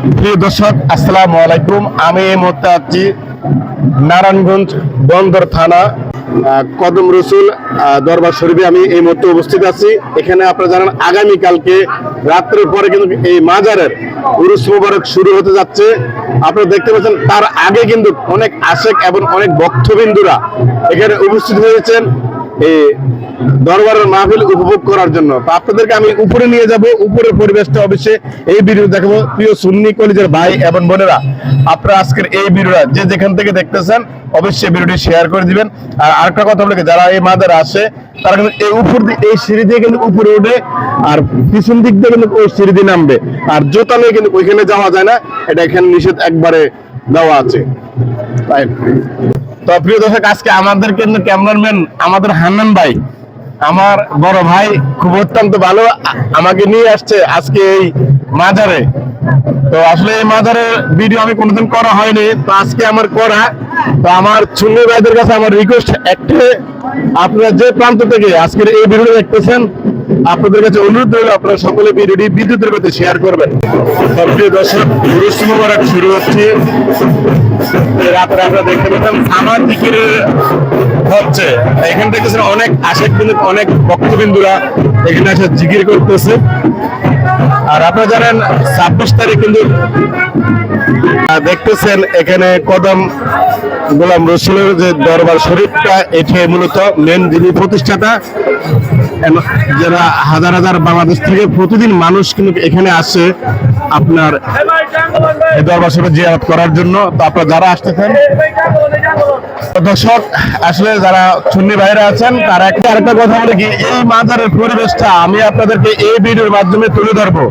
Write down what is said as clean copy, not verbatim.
প্রিয় দর্শক, আসসালামু আলাইকুম। আমি এই মুহূর্তে আছি নারায়ণগঞ্জ বন্দর থানা কদম রসুল দরবার শরীফে। আমি এই মুহূর্তে উপস্থিত আছি। এখানে আপনারা জানেন আগামীকালকে রাত্রের পরে কিন্তু এই মাজারের উরুস মুবারক শুরু হতে যাচ্ছে। আপনারা দেখতে পাচ্ছেন তার আগে কিন্তু অনেক আশেক এবং অনেক ভক্তবিন্দুরা এখানে উপস্থিত হয়েছেন এই দরবারের মাহফিল উপভোগ করার জন্য। তো আপনাদেরকে আমি উপরে নিয়ে যাব, উপরের পরিবেশটা অবশ্যই এই ভিডিও দেখাবো। প্রিয় সুন্নি কলেজের ভাই এবং বোনেরা, আপনারা আজকের এই ভিডিওটা যে যেখান থেকে দেখতেছেন অবশ্যই ভিডিওটি শেয়ার করে দিবেন। আর আরেকটা কথা বলে, যারা এই মাজারে আসে তারা কিন্তু এই উপর দিয়ে এই সিঁড়ি দিয়ে কিন্তু উপরে উঠে, আর পিছন দিক দিয়ে কিন্তু ওই সিঁড়ি দিয়ে নামবে। আর জুতা নিয়ে কিন্তু ওইখানে যাওয়া যায় না, এটা এখানে নিষেধ একবারে দেওয়া আছে। তো প্রিয় দর্শক, আজকে আমাদের কিন্তু ক্যামেরাম্যান আমাদের হান্নান ভাই, আমার বড় ভাই, খুব অত্যন্ত ভালো আমাকে নিয়ে আসছে আজকে এই মাজারে। তো আসলে এই মাজারের ভিডিও আমি কোনোদিন করা হয়নি, তো আজকে আমার করা। তো আমার সুন্নি ভাইদের কাছে আমার রিকোয়েস্ট একটা, আপনারা যে প্রান্ত থেকে আজকের এই ভিডিও দেখতেছেন আপনাদের কাছে অনুরোধ রইল, আপনারা সকলে ভিডিওটি বিদ্যুতের মধ্যে শেয়ার করবেন। প্রিয় দর্শক, উরুস মুবারক শুরু হচ্ছে। রাত্রে আপনারা দেখতে পেতেন আমার দিকের হচ্ছে, এখানে দেখতেছেন অনেক আশেক বিন্দু, অনেক ভক্তবিন্দুরা এখানে এসে জিকির করতেছে। আর আপনারা জানেন 26 তারিখ কিন্তু দেখতেছেন এখানে কদম গোলাম রসুলের যে দরবার শরীফটা, এটাই মূলত মেন যিনি প্রতিষ্ঠাতা। যারা হাজার হাজার বাংলাদেশ থেকে প্রতিদিন মানুষ কিন্তু এখানে আসে আপনার দরবার শরীফ জিয়ারত করার জন্য। তো আপনারা যারা আসতেছেন দর্শক, আসলে যারা সুন্নি ভাইরা আছেন তারা আরেকটা কথা বলে কি, এই মাজারের পরিবেশটা আমি আপনাদেরকে এই ভিডিওর মাধ্যমে তুলে ধরবো।